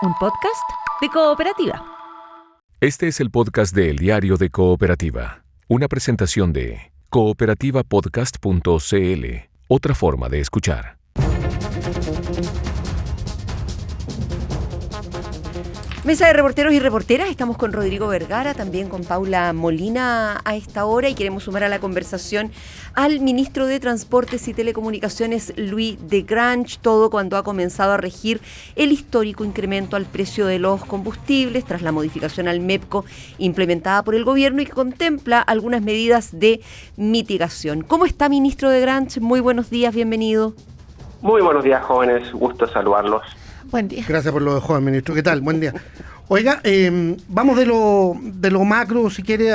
un podcast de Cooperativa. Este es el podcast de El Diario de Cooperativa, una presentación de cooperativapodcast.cl, otra forma de escuchar. Mesa de reporteros y reporteras, estamos con Rodrigo Vergara, también con Paula Molina a esta hora y queremos sumar a la conversación al ministro de Transportes y Telecomunicaciones, Louis de Grange, todo cuando ha comenzado a regir el histórico incremento al precio de los combustibles tras la modificación al MEPCO implementada por el gobierno y que contempla algunas medidas de mitigación. ¿Cómo está, ministro de Grange? Muy buenos días, bienvenido. Muy buenos días, jóvenes, gusto saludarlos. Buen día. Gracias por lo de joven, ministro. ¿Qué tal? Buen día. Oiga, vamos de lo macro, si quiere,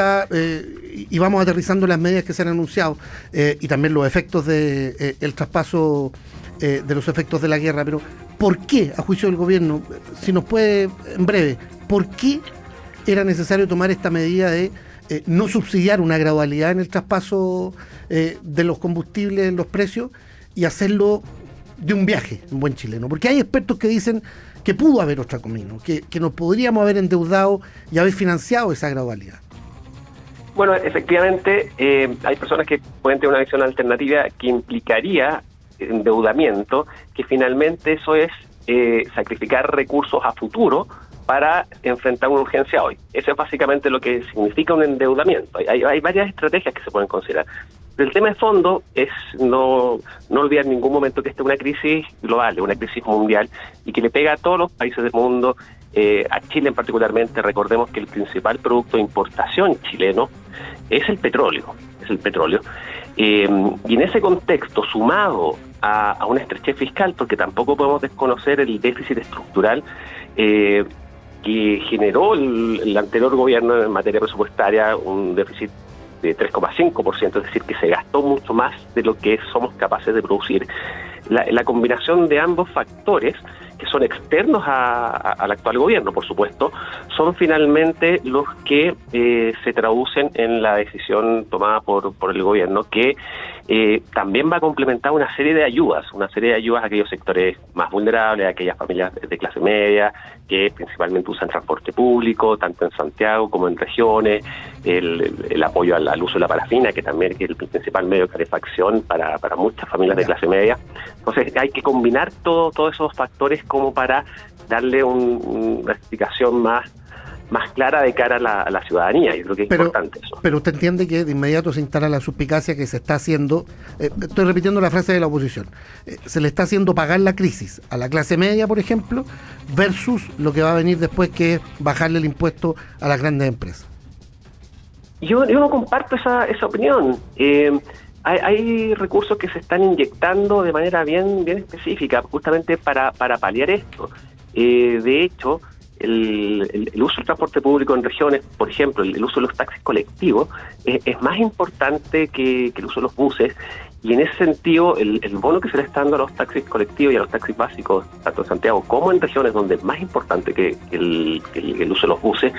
y vamos aterrizando las medidas que se han anunciado y también los efectos de el traspaso de los efectos de la guerra. Pero, ¿por qué, a juicio del gobierno, si nos puede, en breve, por qué era necesario tomar esta medida de no subsidiar una gradualidad en el traspaso de los combustibles, en los precios, y hacerlo de un viaje en buen chileno? Porque hay expertos que dicen que pudo haber otro camino, que nos podríamos haber endeudado y haber financiado esa gradualidad. Bueno, efectivamente, hay personas que pueden tener una visión alternativa que implicaría endeudamiento, que finalmente eso es sacrificar recursos a futuro para enfrentar una urgencia hoy. Eso es básicamente lo que significa un endeudamiento. Hay varias estrategias que se pueden considerar. El tema de fondo es no olvidar en ningún momento que esta es una crisis global, una crisis mundial, y que le pega a todos los países del mundo, a Chile en particularmente. Recordemos que el principal producto de importación chileno es el petróleo. Y en ese contexto, sumado a una estrechez fiscal, porque tampoco podemos desconocer el déficit estructural que generó el anterior gobierno en materia presupuestaria, un déficit de 3,5%, es decir, que se gastó mucho más de lo que somos capaces de producir. La combinación de ambos factores, que son externos al actual gobierno, por supuesto, son finalmente los que se traducen en la decisión tomada por el gobierno, que también va a complementar una serie de ayudas a aquellos sectores más vulnerables, a aquellas familias de clase media, que principalmente usan transporte público, tanto en Santiago como en regiones, el apoyo al uso de la parafina, que también es el principal medio de calefacción para muchas familias de clase media. Entonces hay que combinar todos esos factores como para darle una explicación más clara de cara a la ciudadanía. Yo creo que es importante eso. Pero usted entiende que de inmediato se instala la suspicacia que se está haciendo, estoy repitiendo la frase de la oposición, se le está haciendo pagar la crisis a la clase media, por ejemplo, versus lo que va a venir después, que es bajarle el impuesto a las grandes empresas. Yo no comparto esa opinión. Hay recursos que se están inyectando de manera bien específica, justamente para paliar esto. De hecho, el uso del transporte público en regiones, por ejemplo, el uso de los taxis colectivos, es más importante que el uso de los buses, y en ese sentido el bono que se le está dando a los taxis colectivos y a los taxis básicos, tanto en Santiago como en regiones donde es más importante que el uso de los buses,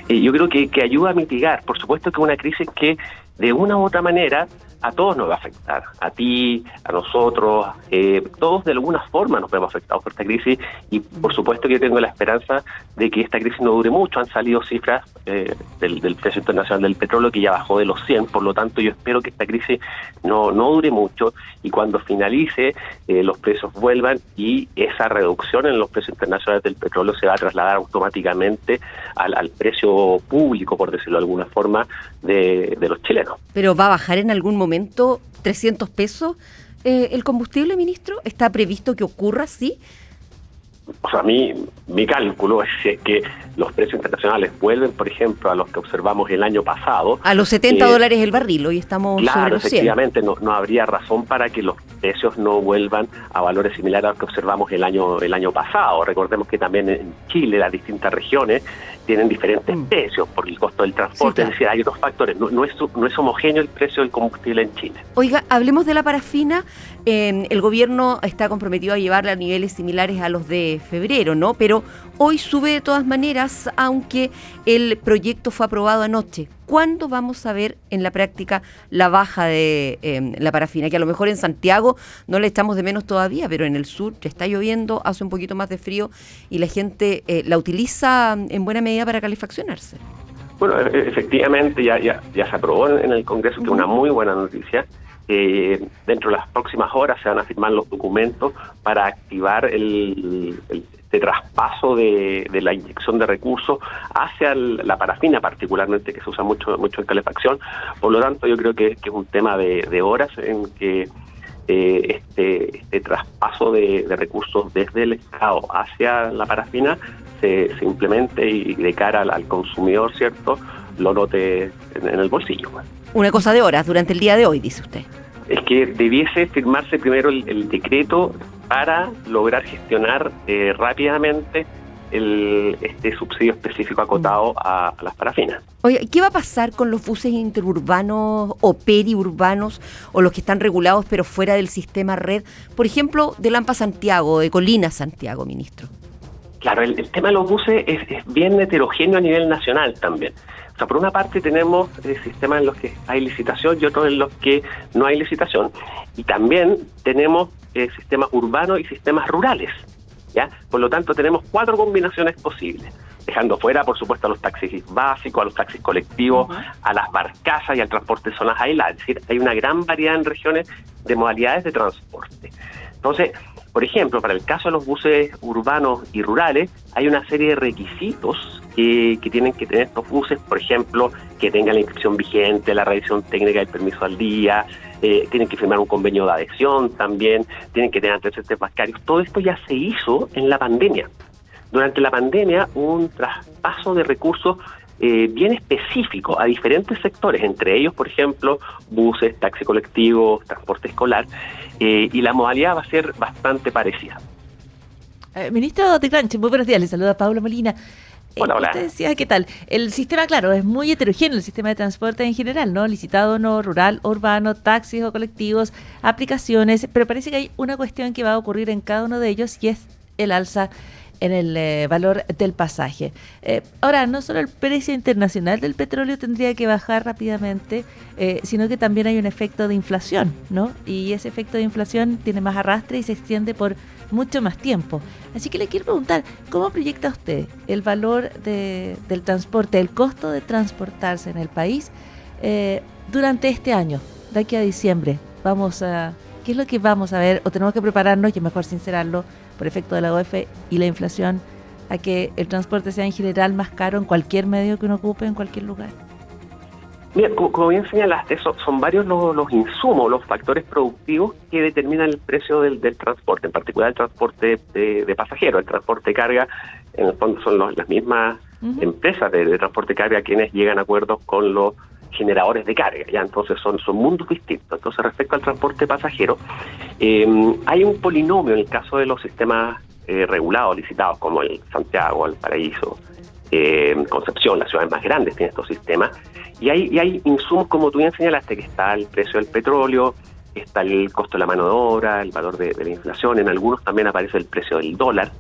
yo creo que ayuda a mitigar. Por supuesto que es una crisis que de una u otra manera a todos nos va a afectar, a ti, a nosotros, todos de alguna forma nos vemos afectados por esta crisis, y por supuesto que yo tengo la esperanza de que esta crisis no dure mucho. Han salido cifras del precio internacional del petróleo que ya bajó de los 100, por lo tanto yo espero que esta crisis no dure mucho, y cuando finalice los precios vuelvan, y esa reducción en los precios internacionales del petróleo se va a trasladar automáticamente al precio público, por decirlo de alguna forma, de los chilenos. ¿Pero va a bajar en algún momento 300 pesos el combustible, ministro? ¿Está previsto que ocurra así? O sea, mi cálculo es que los precios internacionales vuelven, por ejemplo, a los que observamos el año pasado. A los $70 el barril, hoy estamos sobre los 100. Efectivamente, no habría razón para que los precios no vuelvan a valores similares a los que observamos el año pasado. Recordemos que también en Chile las distintas regiones tienen diferentes precios por el costo del transporte, sí, claro. Es decir, hay otros factores, no es homogéneo el precio del combustible en Chile. Oiga, hablemos de la parafina. El gobierno está comprometido a llevarla a niveles similares a los de febrero, ¿no? Pero pero hoy sube de todas maneras, aunque el proyecto fue aprobado anoche. ¿Cuándo vamos a ver en la práctica la baja de la parafina? Que a lo mejor en Santiago no le echamos de menos todavía, pero en el sur ya está lloviendo, hace un poquito más de frío y la gente la utiliza en buena medida para calefaccionarse. Bueno, efectivamente ya se aprobó en el Congreso, que es una muy buena noticia. Dentro de las próximas horas se van a firmar los documentos para activar este traspaso de la inyección de recursos hacia la parafina, particularmente, que se usa mucho en calefacción. Por lo tanto, yo creo que es un tema de horas en que este traspaso de recursos desde el Estado hacia la parafina se implemente y de cara al consumidor, ¿cierto?, lo note en el bolsillo. Una cosa de horas durante el día de hoy, dice usted. Es que debiese firmarse primero el decreto para lograr gestionar rápidamente este subsidio específico acotado a las parafinas. Oye, ¿qué va a pasar con los buses interurbanos o periurbanos o los que están regulados pero fuera del sistema red? Por ejemplo, de Lampa Santiago, de Colina Santiago, ministro. Claro, el tema de los buses es bien heterogéneo a nivel nacional también. O sea, por una parte tenemos sistemas en los que hay licitación y otros en los que no hay licitación. Y también tenemos sistemas urbanos y sistemas rurales, ¿ya? Por lo tanto, tenemos 4 combinaciones posibles, dejando fuera, por supuesto, a los taxis básicos, a los taxis colectivos, a las barcazas y al transporte de zonas aisladas. Es decir, hay una gran variedad en regiones de modalidades de transporte. Entonces, por ejemplo, para el caso de los buses urbanos y rurales, hay una serie de requisitos que tienen que tener estos buses, por ejemplo, que tengan la inscripción vigente, la revisión técnica del permiso al día, tienen que firmar un convenio de adhesión también, tienen que tener antecedentes bancarios. Todo esto ya se hizo en la pandemia. Durante la pandemia hubo un traspaso de recursos bien específico a diferentes sectores, entre ellos, por ejemplo, buses, taxi colectivos, transporte escolar, y la modalidad va a ser bastante parecida. Ministro de Cranche, muy buenos días, le saluda Paula Molina. Hola. Usted decía, ¿qué tal? El sistema, claro, es muy heterogéneo, el sistema de transporte en general, ¿no? Licitado, no, rural, urbano, taxis o colectivos, aplicaciones, pero parece que hay una cuestión que va a ocurrir en cada uno de ellos y es el alza en el valor del pasaje. Ahora, no solo el precio internacional del petróleo tendría que bajar rápidamente, sino que también hay un efecto de inflación, ¿no? Y ese efecto de inflación tiene más arrastre y se extiende por mucho más tiempo. Así que le quiero preguntar, ¿cómo proyecta usted el valor del transporte, el costo de transportarse en el país durante este año, de aquí a diciembre? ¿Qué es lo que vamos a ver o tenemos que prepararnos, y es mejor sincerarlo, por efecto de la OEF y la inflación, a que el transporte sea en general más caro en cualquier medio que uno ocupe, en cualquier lugar? Mira, como bien señalaste, son varios los insumos, los factores productivos que determinan el precio del transporte, en particular el transporte de pasajeros. El transporte de carga, en el fondo, son las mismas empresas de transporte de carga quienes llegan a acuerdos con los generadores de carga, ya entonces son mundos distintos. Entonces, respecto al transporte pasajero, hay un polinomio en el caso de los sistemas regulados, licitados, como el Santiago, el Paraíso, Concepción, las ciudades más grandes tienen estos sistemas, y hay insumos, como tú bien señalaste, que está el precio del petróleo, está el costo de la mano de obra, el valor de la inflación, en algunos también aparece el precio del dólar,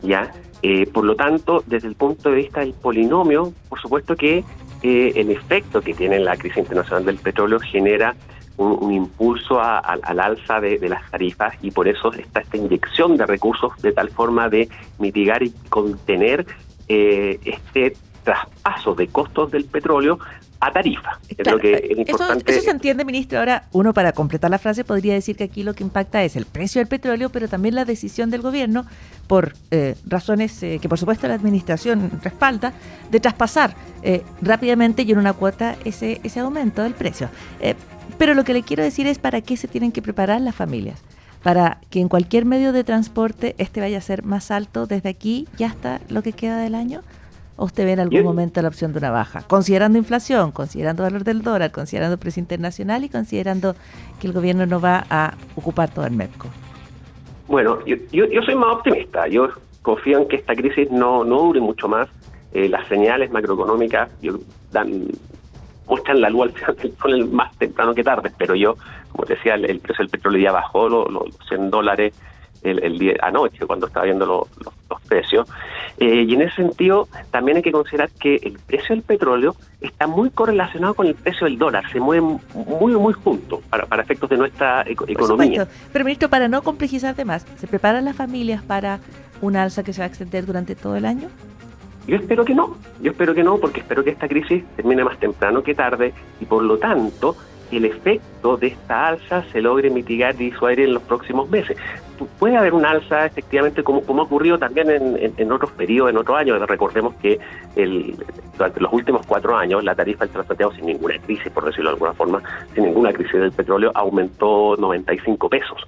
¿ya? Por lo tanto, desde el punto de vista del polinomio, por supuesto que el efecto que tiene la crisis internacional del petróleo genera un impulso al alza de las tarifas, y por eso está esta inyección de recursos de tal forma de mitigar y contener este traspaso de costos del petróleo a tarifa. Claro, lo que es importante. Eso se entiende, ministro. Ahora, uno, para completar la frase, podría decir que aquí lo que impacta es el precio del petróleo, pero también la decisión del gobierno, por razones que por supuesto la administración respalda, de traspasar rápidamente y en una cuota ese aumento del precio. Pero lo que le quiero decir es para qué se tienen que preparar las familias. Para que en cualquier medio de transporte vaya a ser más alto desde aquí y hasta lo que queda del año. ¿O usted ve en algún momento la opción de una baja? Considerando inflación, considerando valor del dólar, considerando precio internacional y considerando que el gobierno no va a ocupar todo el mercado. Bueno, yo soy más optimista. Yo confío en que esta crisis no dure mucho más. Las señales macroeconómicas muestran la luz al final del túnel más temprano que tarde, pero yo, como te decía, el precio del petróleo ya bajó los $100 el día anoche cuando estaba viendo los precios. Y en ese sentido también hay que considerar que el precio del petróleo está muy correlacionado con el precio del dólar, se mueven muy juntos para efectos de nuestra economía. Por supuesto. Pero, ministro, para no complejizar de más, ¿se preparan las familias para una alza que se va a extender durante todo el año? Yo espero que no, porque espero que esta crisis termine más temprano que tarde y por lo tanto el efecto de esta alza se logre mitigar y disuadir en los próximos meses. Puede haber una alza efectivamente como ha ocurrido también en otros periodos, en otros años. Recordemos que durante los últimos 4 años la tarifa del Transantiago sin ninguna crisis, por decirlo de alguna forma, sin ninguna crisis del petróleo, aumentó 95 pesos.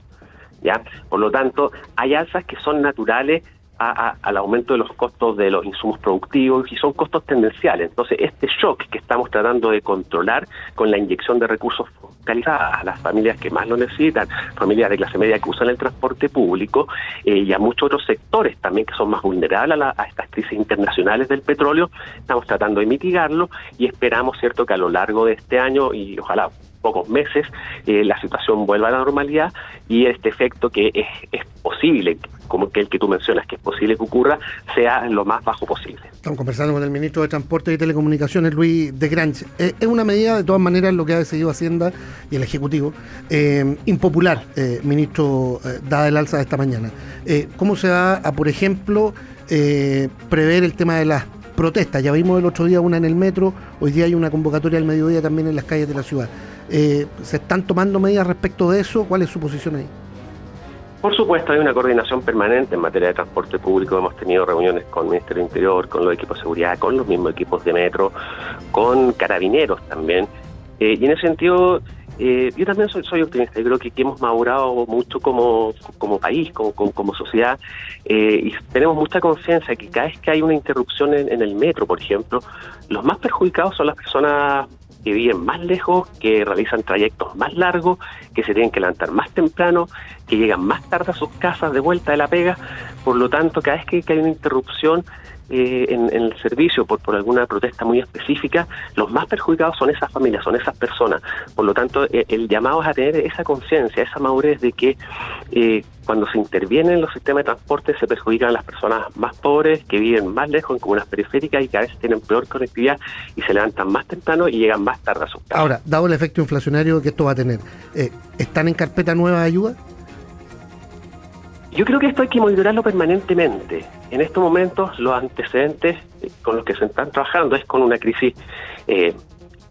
¿Ya? Por lo tanto, hay alzas que son naturales al aumento de los costos de los insumos productivos y son costos tendenciales. Entonces, este shock que estamos tratando de controlar con la inyección de recursos focalizados a las familias que más lo necesitan, familias de clase media que usan el transporte público y a muchos otros sectores también que son más vulnerables a estas crisis internacionales del petróleo, estamos tratando de mitigarlo y esperamos, cierto, que a lo largo de este año y ojalá pocos meses la situación vuelva a la normalidad y este efecto que es posible, como que el que tú mencionas, que es posible que ocurra, sea lo más bajo posible. Estamos conversando con el ministro de Transporte y Telecomunicaciones, Luis de Grange. Es una medida, de todas maneras, lo que ha decidido Hacienda y el Ejecutivo, impopular, ministro, dada el alza de esta mañana. ¿Cómo se va a, por ejemplo, prever el tema de las protestas? Ya vimos el otro día una en el metro, hoy día hay una convocatoria al mediodía también en las calles de la ciudad. ¿Se están tomando medidas respecto de eso? ¿Cuál es su posición ahí? Por supuesto, hay una coordinación permanente en materia de transporte público. Hemos tenido reuniones con el Ministerio del Interior, con los equipos de seguridad, con los mismos equipos de metro, con carabineros también. Y en ese sentido, yo también soy optimista. Yo creo que hemos madurado mucho como país, como sociedad, y tenemos mucha conciencia que cada vez que hay una interrupción en el metro, por ejemplo, los más perjudicados son las personas que viven más lejos, que realizan trayectos más largos, que se tienen que levantar más temprano, que llegan más tarde a sus casas de vuelta de la pega. Por lo tanto, cada vez que hay una interrupción en el servicio por alguna protesta muy específica, los más perjudicados son esas familias, son esas personas. Por lo tanto, el llamado es a tener esa conciencia, esa madurez de que cuando se interviene en los sistemas de transporte se perjudican a las personas más pobres, que viven más lejos en comunas periféricas y que a veces tienen peor conectividad y se levantan más temprano y llegan más tarde a sus casas. Ahora, dado el efecto inflacionario que esto va a tener, ¿están en carpeta nueva ayuda? Yo creo que esto hay que monitorarlo permanentemente. En estos momentos los antecedentes con los que se están trabajando es con una crisis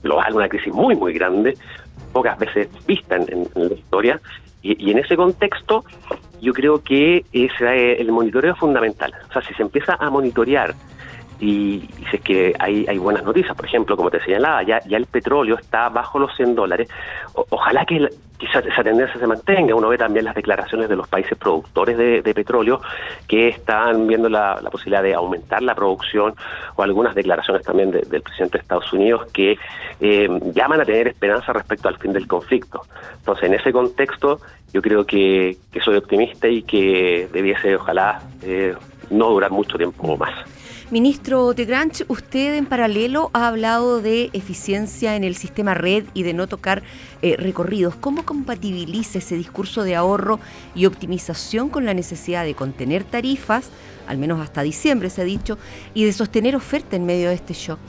global, una crisis muy grande, pocas veces vista en la historia, y en ese contexto yo creo que el monitoreo es fundamental. O sea, si se empieza a monitorear y si es que hay buenas noticias, por ejemplo, como te señalaba, ya el petróleo está bajo los $100, ojalá que quizás esa tendencia se mantenga. Uno ve también las declaraciones de los países productores de petróleo que están viendo la posibilidad de aumentar la producción, o algunas declaraciones también del presidente de Estados Unidos que llaman a tener esperanza respecto al fin del conflicto. Entonces, en ese contexto, yo creo que soy optimista y que debiese, ojalá, no durar mucho tiempo más. Ministro de Grange, usted en paralelo ha hablado de eficiencia en el sistema red y de no tocar recorridos. ¿Cómo compatibiliza ese discurso de ahorro y optimización con la necesidad de contener tarifas, al menos hasta diciembre se ha dicho, y de sostener oferta en medio de este shock?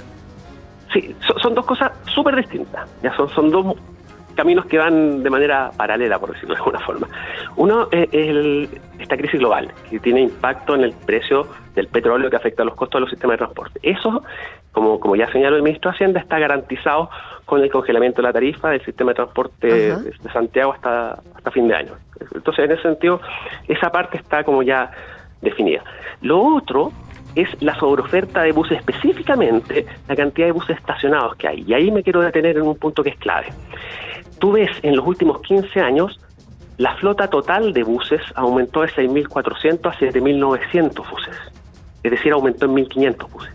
Sí, son dos cosas súper distintas. Ya son dos caminos que van de manera paralela, por decirlo de alguna forma. Uno es esta crisis global, que tiene impacto en el precio del petróleo, que afecta a los costos de los sistemas de transporte. Eso, como ya señaló el ministro de Hacienda, está garantizado con el congelamiento de la tarifa del sistema de transporte de Santiago hasta fin de año. Entonces, en ese sentido, esa parte está como ya definida. Lo otro es la sobreoferta de buses, específicamente la cantidad de buses estacionados que hay. Y ahí me quiero detener en un punto que es clave. Tú ves, en los últimos 15 años, la flota total de buses aumentó de 6.400 a 7.900 buses. Es decir, aumentó en 1.500 buses.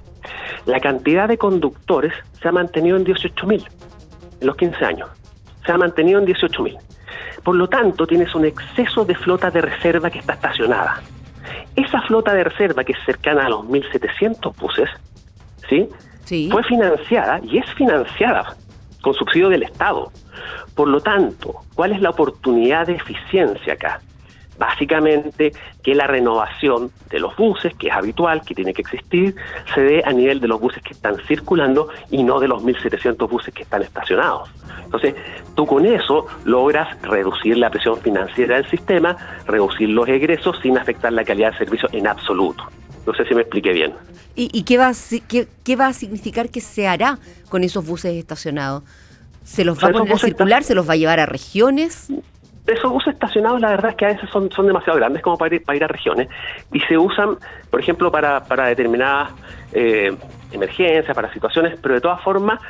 La cantidad de conductores se ha mantenido en 18.000 en los 15 años. Se ha mantenido en 18.000. Por lo tanto, tienes un exceso de flota de reserva que está estacionada. Esa flota de reserva, que es cercana a los 1.700 buses, ¿sí? Fue financiada y es financiada con subsidio del Estado. Por lo tanto, ¿cuál es la oportunidad de eficiencia acá? básicamente que la renovación de los buses, que es habitual, que tiene que existir, se dé a nivel de los buses que están circulando y no de los 1.700 buses que están estacionados. Entonces, tú con eso logras reducir la presión financiera del sistema, reducir los egresos sin afectar la calidad del servicio en absoluto. No sé si me expliqué bien. ¿Y qué va a significar que se hará con esos buses estacionados? ¿Se los va a poner a circular? ¿Se los va a llevar a regiones? Esos buses estacionados, la verdad es que a veces son demasiado grandes como para ir a regiones y se usan, por ejemplo, para determinadas emergencias, para situaciones, pero de todas formas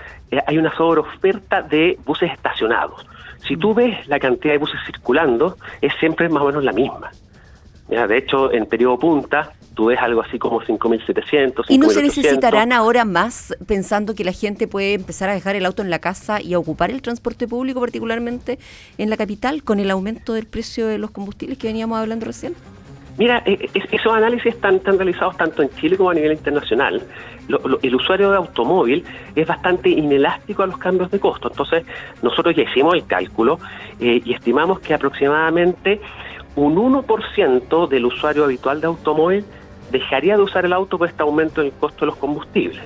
hay una sobreoferta de buses estacionados. Si tú ves la cantidad de buses circulando, es siempre más o menos la misma. Ya, de hecho, en periodo punta, tú ves algo así como 5.700, 5.800. ¿Y no se necesitarán ahora más, pensando que la gente puede empezar a dejar el auto en la casa y a ocupar el transporte público, particularmente en la capital, con el aumento del precio de los combustibles que veníamos hablando recién? Mira, esos análisis están realizados tanto en Chile como a nivel internacional. El usuario de automóvil es bastante inelástico a los cambios de costo. Entonces, nosotros ya hicimos el cálculo y estimamos que aproximadamente un 1% del usuario habitual de automóvil dejaría de usar el auto por este aumento en el costo de los combustibles,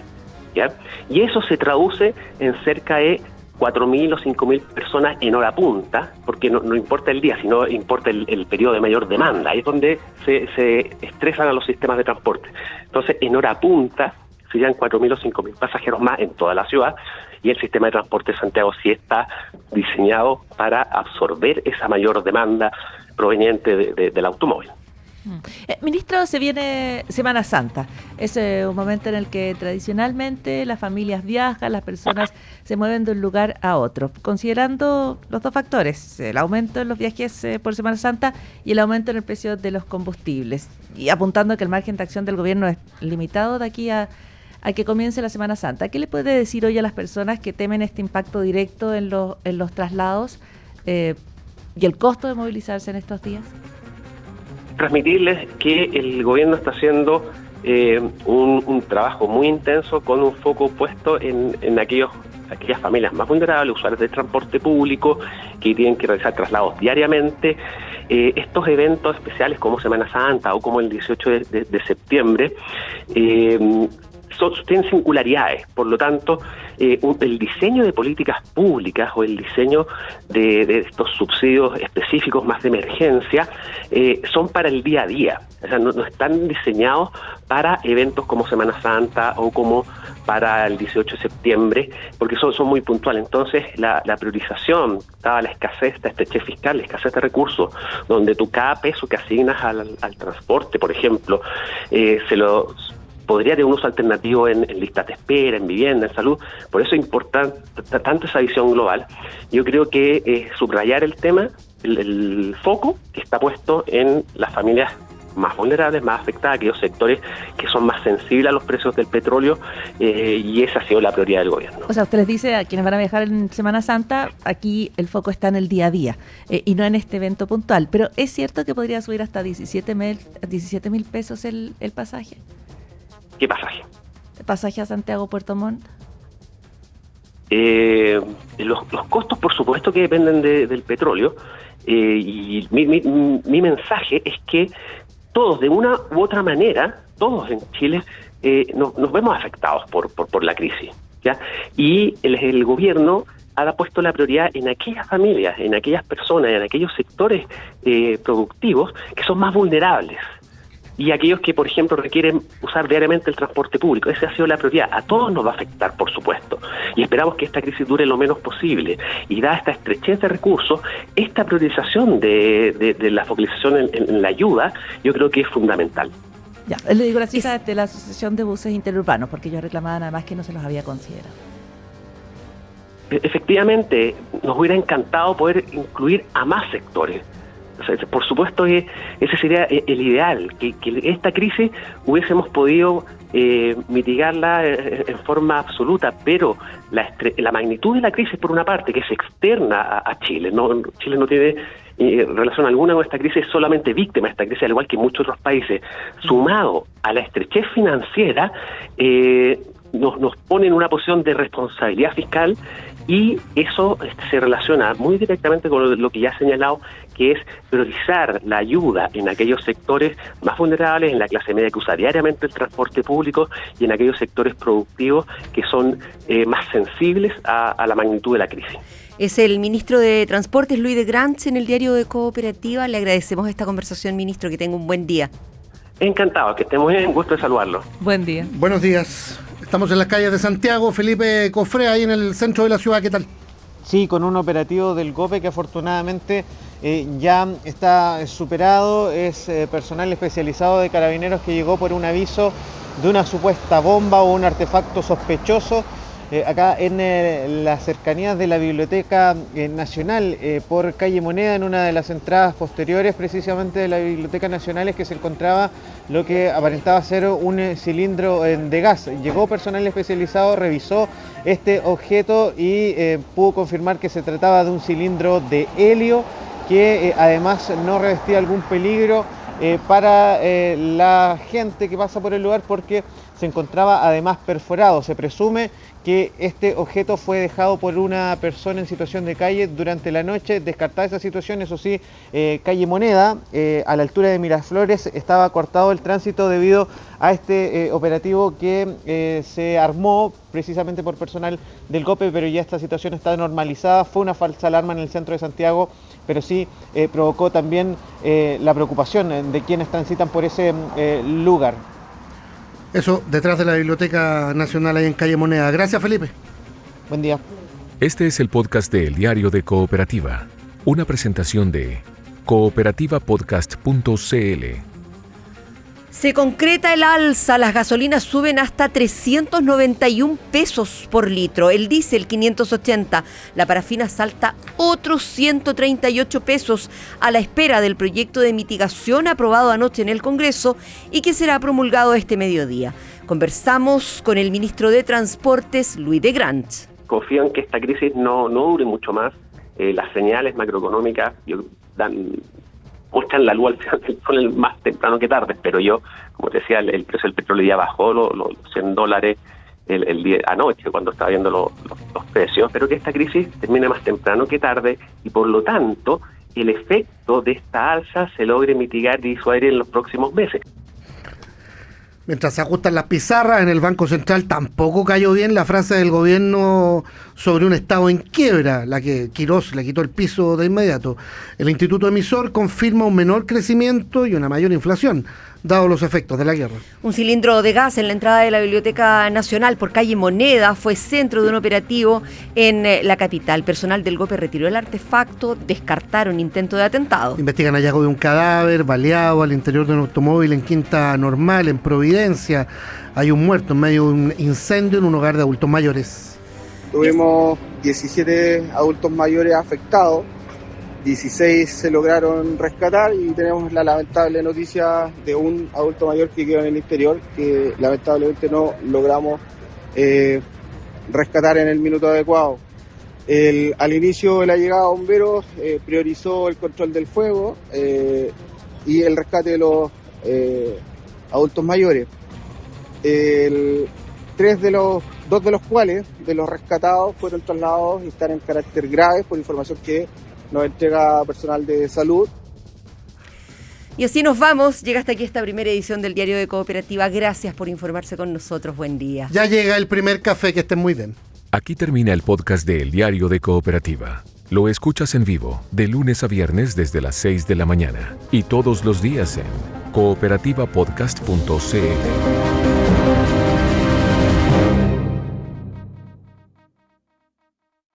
¿ya? Y eso se traduce en cerca de 4.000 o 5.000 personas en hora punta, porque no importa el día, sino importa el periodo de mayor demanda. Ahí es donde se estresan a los sistemas de transporte. Entonces, en hora punta serían 4.000 o 5.000 pasajeros más en toda la ciudad, y el sistema de transporte de Santiago sí está diseñado para absorber esa mayor demanda proveniente del automóvil. Ministro, se viene Semana Santa. Es un momento en el que tradicionalmente las familias viajan, las personas se mueven de un lugar a otro. Considerando los dos factores, el aumento en los viajes por Semana Santa y el aumento en el precio de los combustibles, y apuntando que el margen de acción del gobierno es limitado de aquí a que comience la Semana Santa, ¿qué le puede decir hoy a las personas que temen este impacto directo en los traslados y el costo de movilizarse en estos días? Transmitirles que el gobierno está haciendo un trabajo muy intenso con un foco puesto en aquellas familias más vulnerables, usuarios de transporte público que tienen que realizar traslados diariamente. Estos eventos especiales como Semana Santa o como el 18 de septiembre tienen singularidades, por lo tanto el diseño de políticas públicas o el diseño de estos subsidios específicos más de emergencia son para el día a día, o sea, no están diseñados para eventos como Semana Santa o como para el 18 de septiembre, porque son muy puntuales. Entonces la priorización, dada la escasez, esta estrechez fiscal, la escasez de recursos, donde tú cada peso que asignas al transporte, por ejemplo, podría tener un uso alternativo en listas de espera, en vivienda, en salud. Por eso es importante tanto esa visión global. Yo creo que subrayar el tema, el foco que está puesto en las familias más vulnerables, más afectadas, aquellos sectores que son más sensibles a los precios del petróleo, y esa ha sido la prioridad del gobierno. O sea, usted les dice a quienes van a viajar en Semana Santa, aquí el foco está en el día a día y no en este evento puntual. Pero ¿es cierto que podría subir hasta 17.000 pesos el pasaje? ¿Qué pasaje? ¿El pasaje a Santiago Puerto Montt? Los costos, por supuesto, que dependen del petróleo, y mi mensaje es que todos, de una u otra manera, todos en Chile nos vemos afectados por la crisis, ¿ya? Y el gobierno ha puesto la prioridad en aquellas familias, en aquellas personas, en aquellos sectores productivos que son más vulnerables. Y aquellos que, por ejemplo, requieren usar diariamente el transporte público. Esa ha sido la prioridad. A todos nos va a afectar, por supuesto. Y esperamos que esta crisis dure lo menos posible. Y dada esta estrechez de recursos, esta priorización de la focalización en la ayuda, yo creo que es fundamental. Ya, le digo la cifra de la Asociación de Buses Interurbanos, porque ellos reclamaban además que no se los había considerado. Efectivamente, nos hubiera encantado poder incluir a más sectores. O sea, por supuesto que ese sería el ideal, que esta crisis hubiésemos podido mitigarla en forma absoluta, pero la magnitud de la crisis, por una parte, que es externa a Chile, Chile no tiene relación alguna con esta crisis, es solamente víctima de esta crisis, al igual que muchos otros países, sumado a la estrechez financiera, nos pone en una posición de responsabilidad fiscal Y eso se relaciona muy directamente con lo que ya he señalado, que es priorizar la ayuda en aquellos sectores más vulnerables, en la clase media que usa diariamente el transporte público y en aquellos sectores productivos que son más sensibles a la magnitud de la crisis. Es el ministro de Transportes, Louis de Grant, en el diario de Cooperativa. Le agradecemos esta conversación, ministro, que tenga un buen día. Encantado, que estemos bien, gusto de saludarlo. Buen día. Buenos días. Estamos en las calles de Santiago. Felipe Cofré, ahí en el centro de la ciudad, ¿qué tal? Sí, con un operativo del GOPE que afortunadamente ya está superado. Es personal especializado de Carabineros que llegó por un aviso de una supuesta bomba o un artefacto sospechoso acá en las cercanías de la Biblioteca Nacional, por calle Moneda, en una de las entradas posteriores precisamente de la Biblioteca Nacional, es que se encontraba lo que aparentaba ser un cilindro de gas. Llegó personal especializado, revisó este objeto y pudo confirmar que se trataba de un cilindro de helio que además no revestía algún peligro para la gente que pasa por el lugar, porque se encontraba además perforado. Se presume que este objeto fue dejado por una persona en situación de calle durante la noche. Descartada esa situación, eso sí, calle Moneda, a la altura de Miraflores, estaba cortado el tránsito debido a este operativo que se armó precisamente por personal del GOPE, pero ya esta situación está normalizada. Fue una falsa alarma en el centro de Santiago, pero sí provocó también la preocupación de quienes transitan por ese lugar. Eso, detrás de la Biblioteca Nacional, ahí en calle Moneda. Gracias, Felipe. Buen día. Este es el podcast de El Diario de Cooperativa, una presentación de cooperativapodcast.cl. Se concreta el alza, las gasolinas suben hasta 391 pesos por litro, el diésel 580, la parafina salta otros 138 pesos a la espera del proyecto de mitigación aprobado anoche en el Congreso y que será promulgado este mediodía. Conversamos con el ministro de Transportes, Louis de Grant. Confío en que esta crisis no dure mucho más. Las señales macroeconómicas muestran la luz al final del túnel más temprano que tarde, pero yo, como te decía, el precio del petróleo ya bajó los $100 el día anoche cuando estaba viendo los precios, pero que esta crisis termine más temprano que tarde y por lo tanto el efecto de esta alza se logre mitigar y disuadir en los próximos meses. Mientras se ajustan las pizarras, en el Banco Central tampoco cayó bien la frase del gobierno sobre un Estado en quiebra, la que Quirós le quitó el piso de inmediato. El Instituto Emisor confirma un menor crecimiento y una mayor inflación, dado los efectos de la guerra. Un cilindro de gas en la entrada de la Biblioteca Nacional por calle Moneda fue centro de un operativo en la capital. Personal del GOPE retiró el artefacto, descartaron intento de atentado. Investigan hallazgo de un cadáver baleado al interior de un automóvil en Quinta Normal, en Providencia. Hay un muerto en medio de un incendio en un hogar de adultos mayores. Tuvimos 17 adultos mayores afectados. 16 se lograron rescatar y tenemos la lamentable noticia de un adulto mayor que quedó en el interior, que lamentablemente no logramos rescatar en el minuto adecuado. Al inicio de la llegada de bomberos priorizó el control del fuego y el rescate de los adultos mayores. Dos de los cuales, de los rescatados, fueron trasladados y están en carácter grave por información que nos entrega personal de salud. Y así nos vamos. Llega hasta aquí esta primera edición del Diario de Cooperativa. Gracias por informarse con nosotros. Buen día. Ya llega el primer café, que estén muy bien. Aquí termina el podcast de El Diario de Cooperativa. Lo escuchas en vivo, de lunes a viernes desde las 6 de la mañana. Y todos los días en cooperativapodcast.cl.